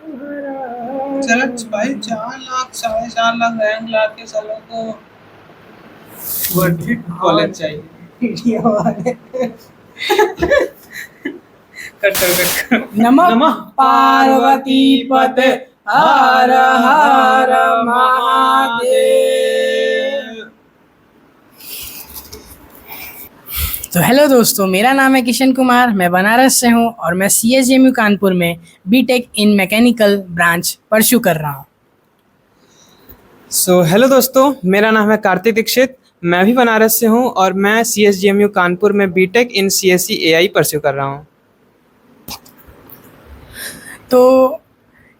चलो भाई, 4 लाख 4.5 लाख रैंक ला के चलो तो वर्थ इट कॉलेज चाहिए। कट्टर कट्टर नमः पार्वती पते हर हर महादेव। तो हेलो दोस्तों, मेरा नाम है किशन कुमार। मैं बनारस से हूँ और मैं CSJMU कानपुर में BTech in mechanical branch pursue कर रहा हूँ। सो हेलो दोस्तों, मेरा नाम है कार्तिक दीक्षित। मैं भी बनारस से हूँ और मैं CSJMU कानपुर में बीटेक इन CSE AI परस्यू कर रहा हूँ। तो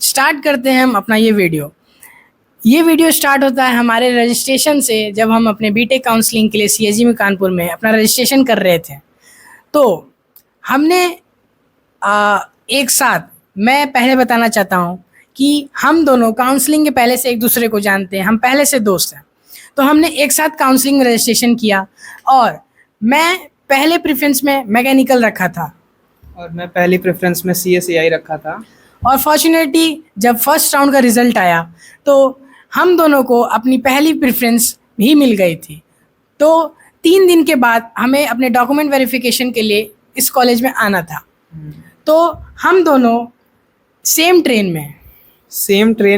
स्टार्ट करते हैं हम अपना ये वीडियो। ये वीडियो स्टार्ट होता है हमारे रजिस्ट्रेशन से, जब हम अपने बीटेक काउंसलिंग के लिए CSJMU कानपुर में अपना रजिस्ट्रेशन कर रहे थे। तो हमने एक साथ, मैं पहले बताना चाहता हूँ कि हम दोनों काउंसलिंग के पहले से एक दूसरे को जानते हैं, हम पहले से दोस्त हैं। तो हमने एक साथ काउंसलिंग में रजिस्ट्रेशन किया और मैं पहले प्रेफरेंस में मैकेनिकल रखा था और मैं पहली प्रेफरेंस में CSAI रखा था। और फॉर्चुनेटली जब फर्स्ट राउंड का रिजल्ट आया तो हम दोनों को अपनी पहली प्रेफरेंस भी मिल गई थी। तो 3 दिन के बाद हमें अपने डॉक्यूमेंट वेरिफिकेशन के लिए इस कॉलेज में आना था। तो हम दोनों सेम ट्रेन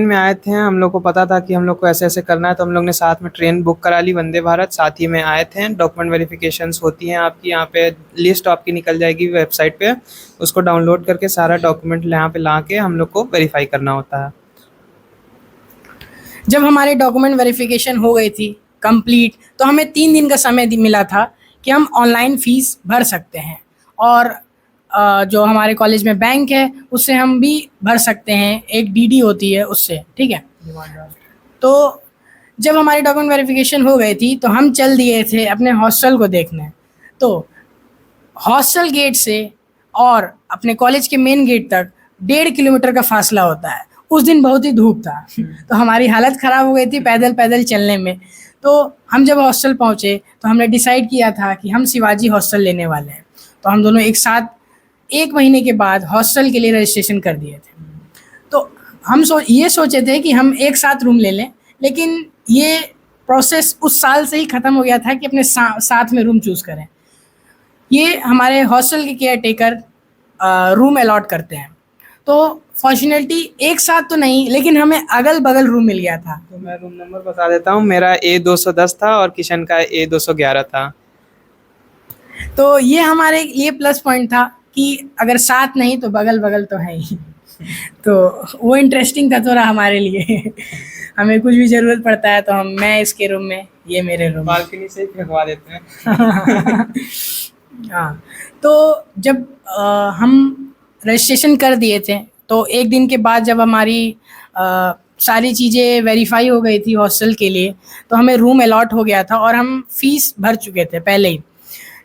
में आए थे। हम लोग को पता था कि हम लोग को ऐसे ऐसे करना है, तो हम लोग ने साथ में ट्रेन बुक करा ली, वंदे भारत। साथ ही में आए थे। डॉक्यूमेंट वेरिफिकेशंस होती हैं आपकी, यहाँ पे लिस्ट आपकी निकल जाएगी वेबसाइट पे। उसको डाउनलोड करके सारा डॉक्यूमेंट यहाँ पे ला के हम लोग को वेरीफाई करना होता है। जब हमारे डॉक्यूमेंट वेरिफिकेशन हो गई थी कंप्लीट, तो हमें 3 दिन का समय मिला था कि हम ऑनलाइन फ़ीस भर सकते हैं और जो हमारे कॉलेज में बैंक है उससे हम भी भर सकते हैं, एक DD होती है उससे, ठीक है। तो जब हमारी डॉक्यूमेंट वेरिफिकेशन हो गई थी तो हम चल दिए थे अपने हॉस्टल को देखने। तो हॉस्टल गेट से और अपने कॉलेज के मेन गेट तक 1.5 किलोमीटर का फासला होता है। उस दिन बहुत ही धूप था तो हमारी हालत ख़राब हो गई थी पैदल पैदल चलने में। तो हम जब हॉस्टल पहुँचे तो हमने डिसाइड किया था कि हम शिवाजी हॉस्टल लेने वाले हैं। तो हम दोनों एक साथ 1 महीने के बाद हॉस्टल के लिए रजिस्ट्रेशन कर दिए थे। तो हम ये सोचे थे कि हम एक साथ रूम ले लें, लेकिन ये प्रोसेस उस साल से ही ख़त्म हो गया था कि अपने साथ में रूम चूज़ करें। ये हमारे हॉस्टल के केयर टेकर रूम अलॉट करते हैं। तो फॉर्चुनेटली एक साथ तो नहीं, लेकिन हमें अगल बगल रूम मिल गया था। तो मैं रूम नंबर बता देता हूँ। मेरा A210 था और किशन का A211 था। तो ये हमारे लिए प्लस पॉइंट था कि अगर साथ नहीं तो बगल बगल तो है ही। तो वो इंटरेस्टिंग था थोड़ा हमारे लिए। हमें कुछ भी ज़रूरत पड़ता है तो मैं इसके रूम में, ये मेरे रूम में। बालकनी से ही फेंकवा देते हैं। हाँ, तो जब हम रजिस्ट्रेशन कर दिए थे तो 1 दिन के बाद जब हमारी सारी चीज़ें वेरीफाई हो गई थी हॉस्टल के लिए, तो हमें रूम अलॉट हो गया था और हम फ़ीस भर चुके थे पहले ही।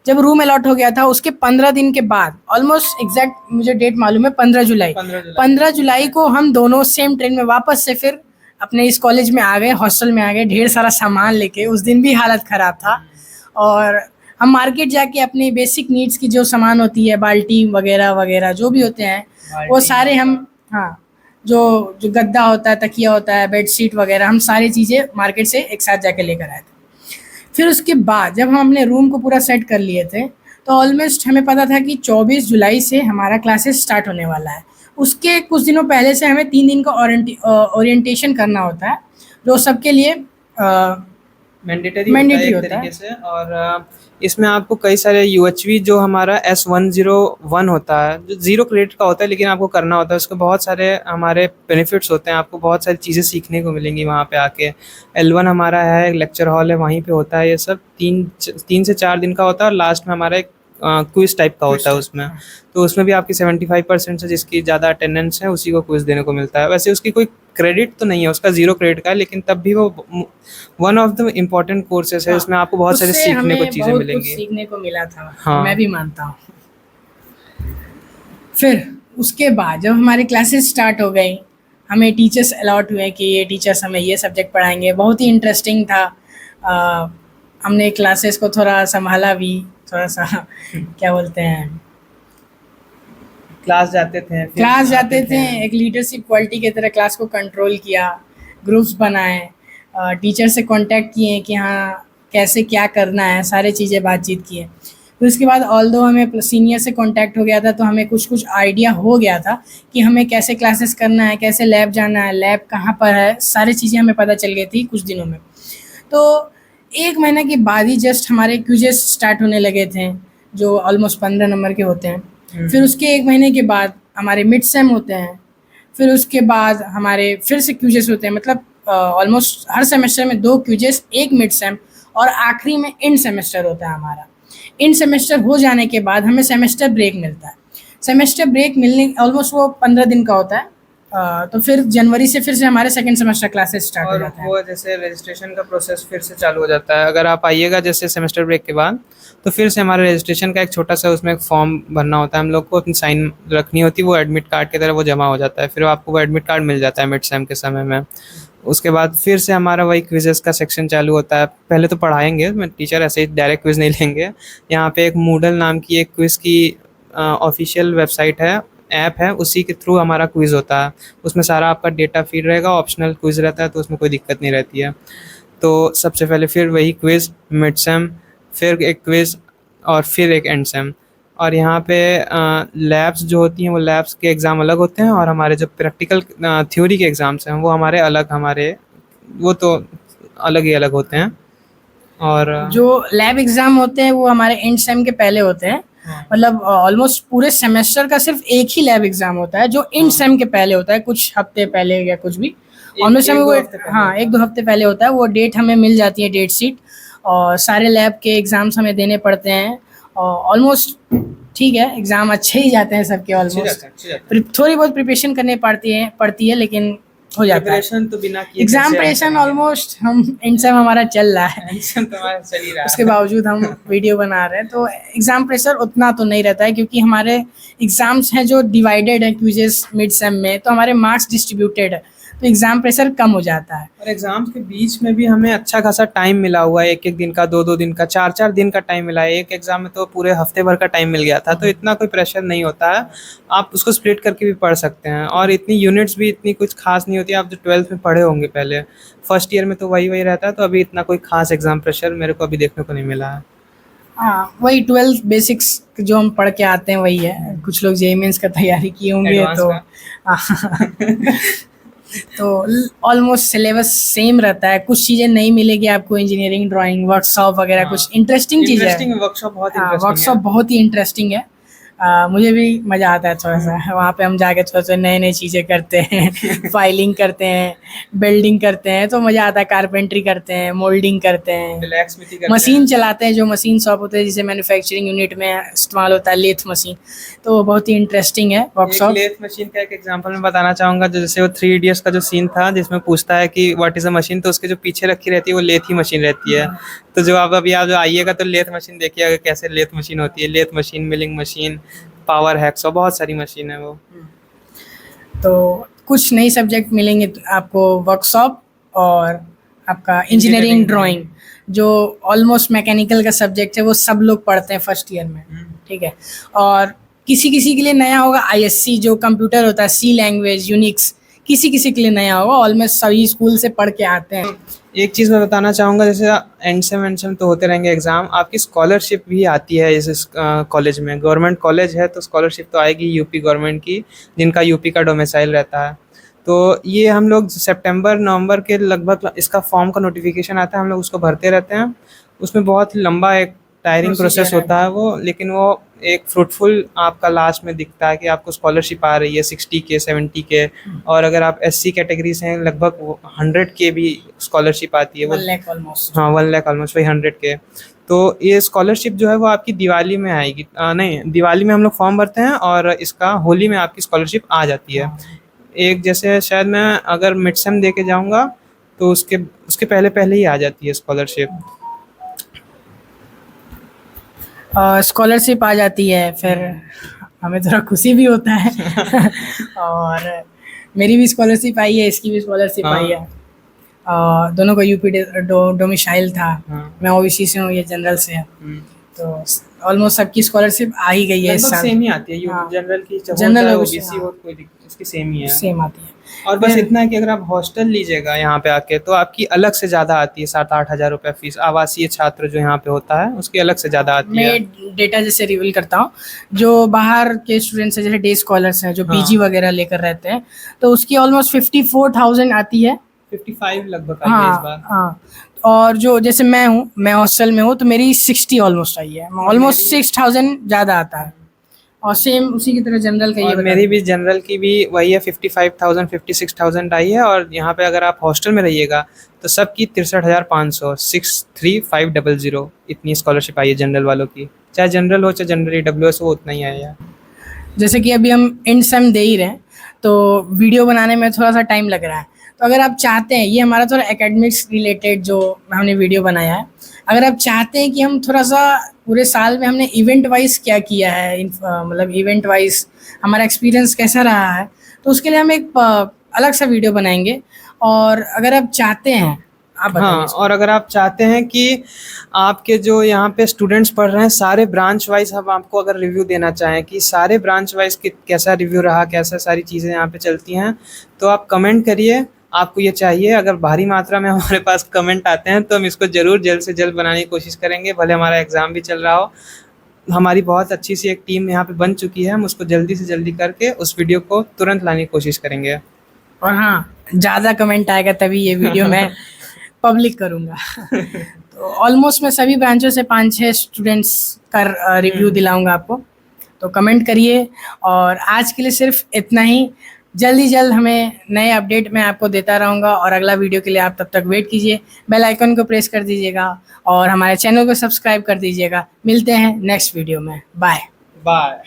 जब रूम अलॉट हो गया था उसके 15 दिन के बाद, ऑलमोस्ट एग्जैक्ट मुझे डेट मालूम है, 15 जुलाई, 15 जुलाई को हम दोनों सेम ट्रेन में वापस से फिर अपने इस कॉलेज में आ गए, हॉस्टल में आ गए, ढेर सारा सामान लेके। उस दिन भी हालत ख़राब था और हम मार्केट जाके अपनी बेसिक नीड्स की जो सामान होती है, बाल्टी वगैरह वगैरह जो भी होते हैं वो सारे हम, हाँ, जो जो गद्दा होता है, तकिया होता है, बेडशीट वगैरह, हम सारी चीज़ें मार्केट से एक साथ जाके लेकर आए थे। फिर उसके बाद जब हम अपने रूम को पूरा सेट कर लिए थे तो ऑलमोस्ट हमें पता था कि 24 जुलाई से हमारा क्लासेस स्टार्ट होने वाला है। उसके कुछ दिनों पहले से हमें 3 दिन का ओरिएंटेशन करना होता है, जो सबके लिए मैंडेटरी होता है एक तरीके से। और इसमें आपको कई सारे UHV, जो हमारा S101 होता है, जो 0 क्रेडिट का होता है, लेकिन आपको करना होता है। उसके बहुत सारे हमारे बेनिफिट्स होते हैं, आपको बहुत सारी चीज़ें सीखने को मिलेंगी वहाँ पे आके। L1 हमारा है, एक लेक्चर हॉल है, वहीं पे होता है ये सब। 3 से 4 दिन का होता है और लास्ट में हमारा एक क्विज टाइप का होता है उसमें। तो उसमें भी आपकी 75% से जिसकी ज़्यादा अटेंडेंस है उसी को क्विज देने को मिलता है। वैसे उसकी कोई क्रेडिट तो नहीं है, उसका 0 क्रेडिट का है, लेकिन तब भी वो one of the important courses है। उसमें आपको बहुत सारे सीखने को चीज़ें मिलेंगी। सीखने को मिला था, हाँ, मैं भी मानता हूँ। फिर उसके बाद जब हमारी क्लासेस स्टार्ट हो गई, हमें टीचर्स अलॉट हुए कि ये टीचर्स हमें ये सब्जेक्ट पढ़ाएंगे। बहुत ही इंटरेस्टिंग था। हमने क्लासेस को थोड़ा संभाला भी, थोड़ा सा क्या बोलते हैं, क्लास जाते थे, फिर क्लास जाते आते थे, एक लीडरशिप क्वालिटी की तरह क्लास को कंट्रोल किया, ग्रुप्स बनाए, टीचर से कांटेक्ट किए कि हाँ कैसे क्या करना है, सारी चीज़ें बातचीत किए। फिर उसके बाद ऑल्दो हमें सीनियर से कांटेक्ट हो गया था, तो हमें कुछ कुछ आइडिया हो गया था कि हमें कैसे क्लासेस करना है, कैसे लैब जाना है, लैब कहाँ पर है, सारी चीज़ें हमें पता चल गई थी कुछ दिनों में। तो 1 महीने के बाद ही जस्ट हमारे क्विज़ेस स्टार्ट होने लगे थे, जो ऑलमोस्ट 15 नंबर के होते हैं। फिर उसके 1 महीने के बाद हमारे मिड सेम होते हैं, फिर उसके बाद हमारे फिर से क्विज़ेस होते हैं, मतलब ऑलमोस्ट हर सेमेस्टर में 2 क्विज़ेस, 1 मिड सेम और आखिरी में एंड सेमेस्टर होता है हमारा। एंड सेमेस्टर हो जाने के बाद हमें सेमेस्टर ब्रेक मिलता है। सेमेस्टर ब्रेक मिलने ऑलमोस्ट वो 15 दिन का होता है। तो फिर जनवरी से फिर से हमारे सेकंड सेमेस्टर क्लासेस स्टार्ट हो और जाते हैं। वो जैसे रजिस्ट्रेशन का प्रोसेस फिर से चालू हो जाता है। अगर आप आइएगा जैसे सेमेस्टर ब्रेक के बाद, तो फिर से हमारे रजिस्ट्रेशन का एक छोटा सा उसमें एक फॉर्म भरना होता है, हम लोग को अपनी साइन रखनी होती है, वो एडमिट कार्ड की तरह वो जमा हो जाता है, फिर आपको वो एडमिट कार्ड मिल जाता है मिड सेम के समय में। उसके बाद फिर से हमारा वही क्विजेस का सेक्शन चालू होता है। पहले तो पढ़ाएंगे, मैं टीचर ऐसे ही डायरेक्ट क्विज नहीं लेंगे। यहाँ पे एक मूडल नाम की एक क्विज की ऑफिशियल वेबसाइट है, ऐप है, उसी के थ्रू हमारा क्विज़ होता है। उसमें सारा आपका डेटा फीड रहेगा, ऑप्शनल क्विज़ रहता है, तो उसमें कोई दिक्कत नहीं रहती है। तो सबसे पहले फिर वही क्विज़, मिड सेम, फिर एक क्विज़ और फिर एक एंड सेम। और यहाँ पे लैब्स जो होती हैं वो लैब्स के एग्ज़ाम अलग होते हैं, और हमारे जो प्रैक्टिकल थ्योरी के एग्ज़ाम्स हैं वो हमारे अलग, हमारे वो तो अलग ही अलग होते हैं। और जो लैब एग्ज़ाम होते हैं वो हमारे एंड सेम के पहले होते हैं। हाँ। मतलब ऑलमोस्ट पूरे सेमेस्टर का सिर्फ एक ही लैब एग्ज़ाम होता है जो एंड सेम के पहले होता है, कुछ हफ्ते पहले या कुछ भी। ऑलमोस्ट हमें एक वो दो हफ्ते पहले हाँ, होता है। 1-2 हफ्ते पहले होता है। वो डेट हमें मिल जाती है, डेट शीट, और सारे लैब के एग्ज़ाम्स हमें देने पड़ते हैं। और ऑलमोस्ट ठीक है, एग्ज़ाम अच्छे ही जाते हैं सबके अच्छे ऑलमोस्ट। जाते हैं, अच्छे जाते हैं। थोड़ी बहुत प्रिपरेशन करनी पड़ती है, लेकिन हो जाता है। प्रिपरेशन तो बिना किए एग्ज़ाम कैसे हम प्रिपरेशन करेंगे? ऑलमोस्ट हम एंड सेम हमारा चल रहा है। टेंशन तो हमारा चल ही रहा उसके है। बावजूद हम वीडियो बना रहे हैं, तो एग्ज़ाम प्रेशर उतना तो नहीं रहता है, क्योंकि हमारे एग्ज़ाम्स हैं जो डिवाइडेड हैं क्विज़ेस मिड सेम में, तो हमारे मार्क्स डिस्ट्रीब्यूटेड है, तो एग्ज़ाम प्रेशर कम हो जाता है। और एग्जाम्स के बीच में भी हमें अच्छा खासा टाइम मिला हुआ है, एक एक दिन का, दो दो दिन का, चार चार दिन का टाइम मिला है। एक एग्जाम में तो पूरे हफ्ते भर का टाइम मिल गया था, तो इतना कोई प्रेशर नहीं होता है। आप उसको स्प्लिट करके भी पढ़ सकते हैं, और इतनी यूनिट्स भी इतनी कुछ खास नहीं होती। आप जो 12th में पढ़े होंगे पहले, फर्स्ट ईयर में तो वही वही रहता है, तो अभी इतना कोई खास एग्जाम प्रेशर मेरे को अभी देखने को नहीं मिला है। हाँ, वही 12 बेसिक्स जो हम पढ़ के आते हैं वही है। कुछ लोग जेईई मेंस का तैयारी किए होंगे, एडवांस तो का। तो ऑलमोस्ट सिलेबस सेम रहता है। कुछ चीज़ें नहीं मिलेगी आपको, इंजीनियरिंग ड्राइंग वर्कशॉप वगैरह, हाँ, कुछ इंटरेस्टिंग चीज़ है। इंटरेस्टिंग वर्कशॉप, बहुत हाँ, इंटरेस्टिंग वर्कशॉप है। बहुत ही इंटरेस्टिंग है। मुझे भी मज़ा आता है थोड़ा सा, वहाँ पे हम जाके थोड़ा सा नए नए चीज़ें करते हैं। फाइलिंग करते हैं, बिल्डिंग करते हैं, तो मज़ा आता है। कारपेंट्री करते हैं, मोल्डिंग करते हैं, ब्लैक स्मिथी करते मशीन हैं। चलाते हैं, जो मशीन शॉप होते हैं जिसे मैन्युफैक्चरिंग यूनिट में इस्तेमाल होता है, लेथ मशीन। तो बहुत ही इंटरेस्टिंग है एक वर्कशॉप। लेथ मशीन का एक एग्जांपल मैं बताना चाहूंगा, जो जैसे वो 3 इडियट्स का जो सीन था जिसमें पूछता है कि व्हाट इज अ मशीन, तो उसके जो पीछे रखी रहती है वो लेथ ही मशीन रहती है। तो जो आप अभी आप जो आइएगा तो लेथ मशीन देखिएगा कैसे लेथ मशीन होती है। Lathe machine, milling machine, power hacks, और बहुत सारी मशीन है वो। तो कुछ नई सब्जेक्ट मिलेंगे तो आपको, वर्कशॉप और आपका इंजीनियरिंग ड्राइंग, जो ऑलमोस्ट मैकेनिकल का सब्जेक्ट है, वो सब लोग पढ़ते हैं फर्स्ट ईयर में। ठीक है। और किसी किसी के लिए नया होगा आईएससी, जो कंप्यूटर होता है, सी लैंग्वेज, यूनिक्स, किसी किसी के लिए नया होगा। ऑलमोस्ट सभी स्कूल से पढ़ के आते हैं। एक चीज़ मैं बताना चाहूँगा, जैसे एंड सेम तो होते रहेंगे एग्ज़ाम, आपकी स्कॉलरशिप भी आती है इस कॉलेज में। गवर्नमेंट कॉलेज है तो स्कॉलरशिप तो आएगी यूपी गवर्नमेंट की, जिनका यूपी का डोमिसाइल रहता है। तो ये हम लोग सितंबर नवंबर के लगभग इसका फॉर्म का नोटिफिकेशन आता है, हम लोग उसको भरते रहते हैं। उसमें बहुत लंबा एक टायरिंग प्रोसेस Procedure है। होता है वो, लेकिन वो एक फ्रूटफुल आपका लास्ट में दिखता है कि आपको स्कॉलरशिप आ रही है 60 के, 70 के। और अगर आप एससी कैटेगरी से हैं, लगभग 100 के भी स्कॉलरशिप आती है वो। 1 लाख ऑलमोस्ट। हाँ, 1 लाख ऑलमोस्ट, वही 100 के। तो ये स्कॉलरशिप जो है वो आपकी दिवाली में आएगी, नहीं, दिवाली में हम लोग फॉर्म भरते हैं और इसका होली में आपकी स्कॉलरशिप आ जाती है। एक जैसे शायद मैं अगर मिड सेम दे के जाऊँगा तो उसके उसके पहले पहले ही आ जाती है स्कॉलरशिप। स्कॉलरशिप आ जाती है, फिर हमें थोड़ा खुशी भी होता है। और मेरी भी स्कॉलरशिप आई है, इसकी भी स्कॉलरशिप हाँ। आई है। दोनों का यूपी डोमिसाइल था। हाँ। मैं ओबीसी से हूँ, ये जनरल से है। तो ऑलमोस्ट सबकी स्कॉलरशिप आ ही गई है इस लगभग साल। सेम ही आती है, हाँ। जनरल की जनरल ओबीसी हो कोई दिक्कत, इसकी सेम ही है। सेम आती है। और बस फिर- इतना है कि अगर आप हॉस्टल लीजिएगा यहाँ पे आके तो आपकी अलग से ज़्यादा आती है, 7-8 हज़ार रुपये फीस। आवासीय छात्र जो यहाँ पे होता है उसकी अलग से ज़्यादा आती है। मैं डेटा जैसे रिवील करता हूँ, जो बाहर के स्टूडेंट्स हैं, जैसे डे स्कॉलर्स हैं जो हाँ। पीजी वगैरह लेकर रहते हैं, तो उसकी ऑलमोस्ट 54,000 आती है। 55 लगभग आई है इस बार। हाँ। और जो जैसे मैं हॉस्टल में हूँ, तो मेरी 60 ऑलमोस्ट आई है, ऑलमोस्ट 6,000 ज़्यादा आता है। और सेम उसी की तरह जनरल का ये और बता मेरी दें। भी जनरल की भी वही है, 55,000 56,000 आई है। और यहाँ पे अगर आप हॉस्टल में रहिएगा तो सबकी 63,500 63,500 इतनी स्कॉलरशिप आई है जनरल वालों की। चाहे जनरल हो चाहे जनरल EWS हो, उतना ही आया। जैसे कि अभी हम एंड सेम दे ही रहे हैं, तो वीडियो बनाने में थोड़ा सा टाइम लग रहा है। तो अगर आप चाहते हैं, ये हमारा थोड़ा एकेडमिक्स रिलेटेड जो हमने वीडियो बनाया है, अगर आप चाहते हैं कि हम थोड़ा सा पूरे साल में हमने इवेंट वाइज क्या किया है, मतलब इवेंट वाइज हमारा एक्सपीरियंस कैसा रहा है, तो उसके लिए हम एक अलग सा वीडियो बनाएंगे। और अगर आप चाहते हैं, आप बताइए हाँ, इसको। और अगर आप चाहते हैं कि आपके जो यहाँ पे स्टूडेंट्स पढ़ रहे हैं सारे ब्रांच वाइज, हम आपको अगर रिव्यू देना चाहें कि सारे ब्रांच वाइज कैसा रिव्यू रहा, कैसा सारी चीज़ें यहाँ पे चलती हैं, तो आप कमेंट करिए आपको ये चाहिए। अगर भारी मात्रा में हमारे पास कमेंट आते हैं तो हम इसको ज़रूर जल्द से जल्द बनाने की कोशिश करेंगे, भले हमारा एग्ज़ाम भी चल रहा हो। हमारी बहुत अच्छी सी एक टीम यहाँ पे बन चुकी है, हम उसको जल्दी से जल्दी करके उस वीडियो को तुरंत लाने की कोशिश करेंगे। और हाँ, ज़्यादा कमेंट आएगा तभी ये वीडियो मैं पब्लिक करूँगा। तो ऑलमोस्ट मैं सभी ब्रांचों से 5-6 स्टूडेंट्स का रिव्यू दिलाऊंगा आपको, तो कमेंट करिए। और आज के लिए सिर्फ इतना ही। जल्द हमें नए अपडेट मैं आपको देता रहूँगा, और अगला वीडियो के लिए आप तब तक वेट कीजिए। बेल आइकन को प्रेस कर दीजिएगा और हमारे चैनल को सब्सक्राइब कर दीजिएगा। मिलते हैं नेक्स्ट वीडियो में। बाय। बाय।